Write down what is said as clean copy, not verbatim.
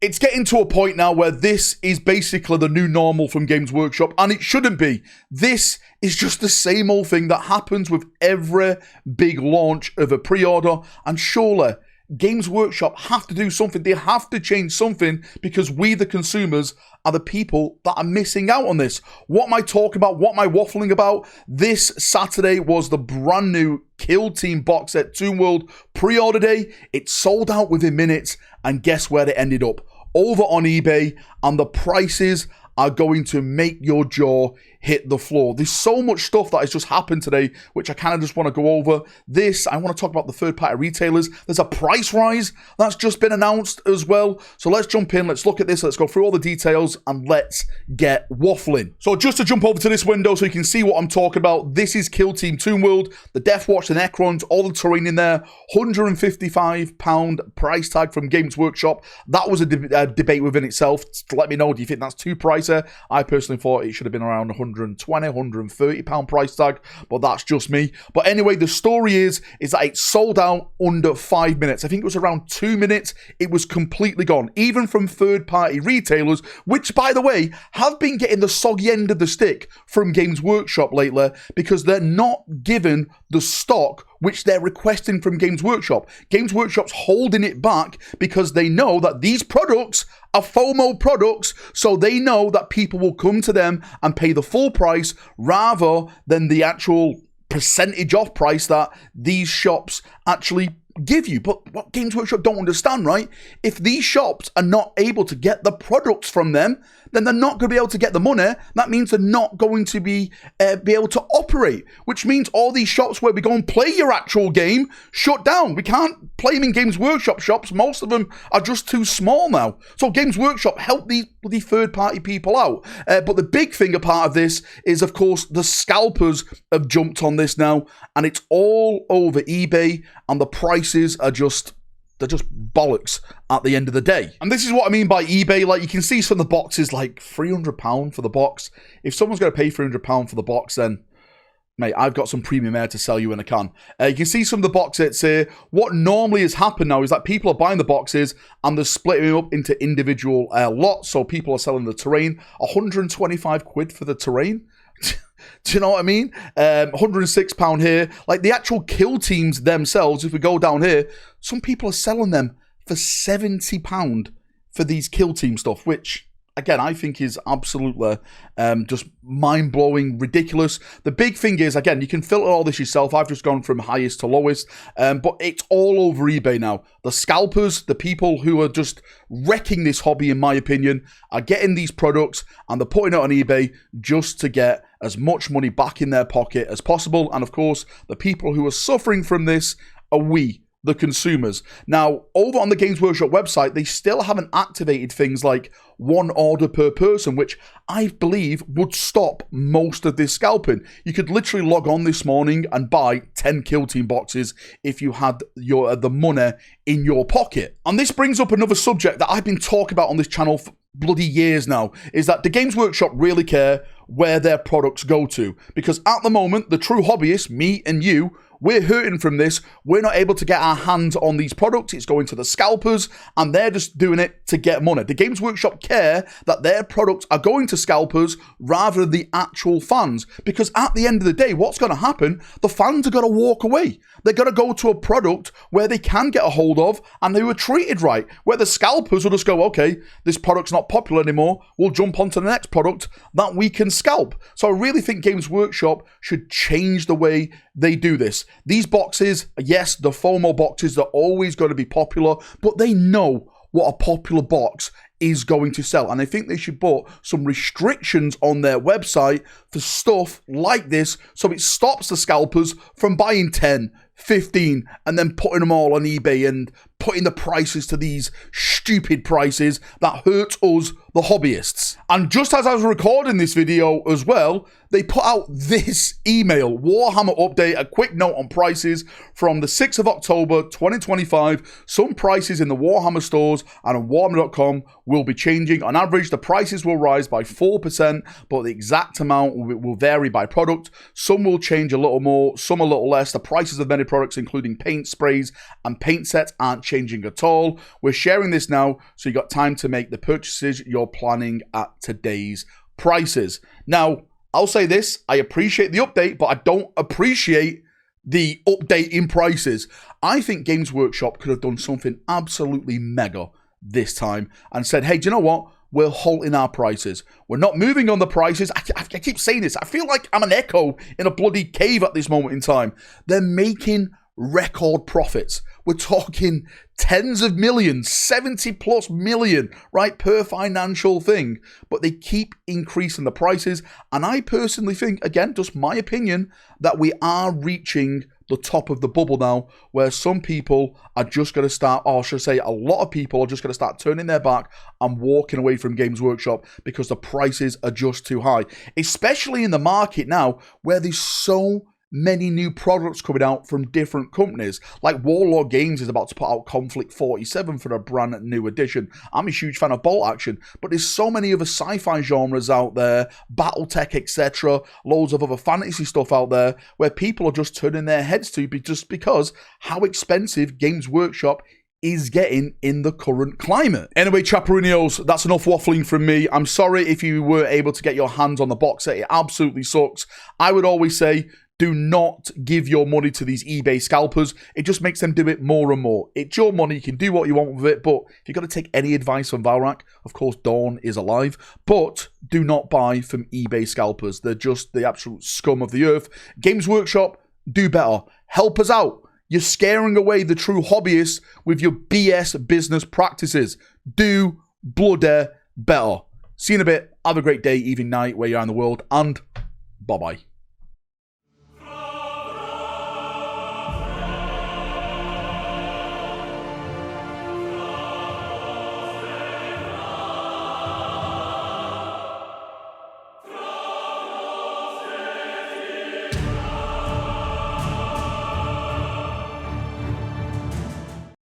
It's getting to a point now where this is basically the new normal from Games Workshop, and it shouldn't be. This is just the same old thing that happens with every big launch of a pre-order, and surely Games Workshop have to do something. They have to change something because we, the consumers, are the people that are missing out on this. What am I talking about? What am I waffling about? This Saturday was the brand new Kill Team box set Toon World pre-order day. It sold out within minutes, and guess where it ended up? Over on eBay, and the prices are going to make your jaw hit the floor. There's so much stuff that has just happened today, which I kind of just want to go over. I want to talk about the third-party retailers. There's a price rise that's just been announced as well. So let's jump in, let's look at this, let's go through all the details, and let's get waffling. So just to jump over to this window so you can see what I'm talking about, this is Kill Team Toon World, the Death Watch, the Necrons, all the terrain in there, £155 price tag from Games Workshop. That was a debate within itself. Let me know, do you think that's too pricey? I personally thought it should have been around £120, £130 price tag, but that's just me. But anyway, the story is that it sold out under 5 minutes. I think it was around 2 minutes. It was completely gone, even from third-party retailers, which, by the way, have been getting the soggy end of the stick from Games Workshop lately because they're not given the stock which they're requesting from Games Workshop. Games Workshop's holding it back because they know that these products are FOMO products, so they know that people will come to them and pay the full price rather than the actual percentage off price that these shops actually give you. But what Games Workshop don't understand, right? If these shops are not able to get the products from them, then they're not going to be able to get the money. That means they're not going to be able to operate, which means all these shops where we go and play your actual game shut down. We can't play them in Games Workshop shops. Most of them are just too small now. So Games Workshop help these bloody third-party people out. But the big thing a part of this is, of course, the scalpers have jumped on this now, and it's all over eBay, and the prices are they're just bollocks at the end of the day. And this is what I mean by eBay. Like, you can see some of the boxes, like £300 for the box. If someone's going to pay £300 for the box, then, mate, I've got some premium air to sell you in a can. You can see some of the boxes here. What normally has happened now is that people are buying the boxes and they're splitting them up into individual lots. So people are selling the terrain. 125 quid for the terrain. Do you know what I mean? £106 here. Like, the actual kill teams themselves, if we go down here, some people are selling them for £70 for these kill team stuff, which, again, I think is absolutely just mind-blowing, ridiculous. The big thing is, again, you can filter all this yourself. I've just gone from highest to lowest, but it's all over eBay now. The scalpers, the people who are just wrecking this hobby, in my opinion, are getting these products and they're putting it on eBay just to get as much money back in their pocket as possible. And of course, the people who are suffering from this are we, the consumers. Now, over on the Games Workshop website, they still haven't activated things like one order per person, which I believe would stop most of this scalping. You could literally log on this morning and buy 10 Kill Team boxes if you had the money in your pocket. And this brings up another subject that I've been talking about on this channel for bloody years now, is that the Games Workshop really care where their products go to. Because at the moment, the true hobbyists, me and you, we're hurting from this. We're not able to get our hands on these products. It's going to the scalpers, and they're just doing it to get money. The Games Workshop care that their products are going to scalpers rather than the actual fans. Because at the end of the day, what's going to happen? The fans are going to walk away. They're going to go to a product where they can get a hold of and they were treated right. Where the scalpers will just go, okay, this product's not popular anymore. We'll jump onto the next product that we can scalp. So I really think Games Workshop should change the way they do this. These boxes, yes, the FOMO boxes, they're always going to be popular, but they know what a popular box is going to sell. And I think they should put some restrictions on their website for stuff like this so it stops the scalpers from buying 10, 15 and then putting them all on eBay and putting the prices to these stupid prices that hurt us, the hobbyists. And just as I was recording this video as well, they put out this email, Warhammer update, a quick note on prices from the 6th of October 2025. Some prices in the Warhammer stores and on Warhammer.com will be changing. On average, the prices will rise by 4%, but the exact amount will vary by product. Some will change a little more, some a little less. The prices of many products, including paint sprays and paint sets, aren't changing at all. We're sharing this now, so you got time to make the purchases you're planning at today's prices. Now, I'll say this, I appreciate the update, but I don't appreciate the update in prices. I think Games Workshop could have done something absolutely mega this time and said, hey, do you know what? We're halting our prices. We're not moving on the prices. I keep saying this. I feel like I'm an echo in a bloody cave at this moment in time. They're making record profits. We're talking tens of millions, 70 plus million, right, per financial thing. But they keep increasing the prices. And I personally think, again, just my opinion, that we are reaching the top of the bubble now, where some people are just going to start, or should I say a lot of people are just going to start turning their back and walking away from Games Workshop because the prices are just too high. Especially in the market now, where there's so many new products coming out from different companies. Like Warlord Games is about to put out Conflict 47 for a brand new edition. I'm a huge fan of Bolt Action, but there's so many other sci-fi genres out there, Battletech, etc., loads of other fantasy stuff out there where people are just turning their heads to just because how expensive Games Workshop is getting in the current climate. Anyway, Chaperonios, that's enough waffling from me. I'm sorry if you weren't able to get your hands on the box set. It absolutely sucks. I would always say, do not give your money to these eBay scalpers. It just makes them do it more and more. It's your money. You can do what you want with it. But if you've got to take any advice from Valrak, of course, Dawn is alive. But do not buy from eBay scalpers. They're just the absolute scum of the earth. Games Workshop, do better. Help us out. You're scaring away the true hobbyists with your BS business practices. Do bloody better. See you in a bit. Have a great day, evening, night, where you are in the world. And bye-bye.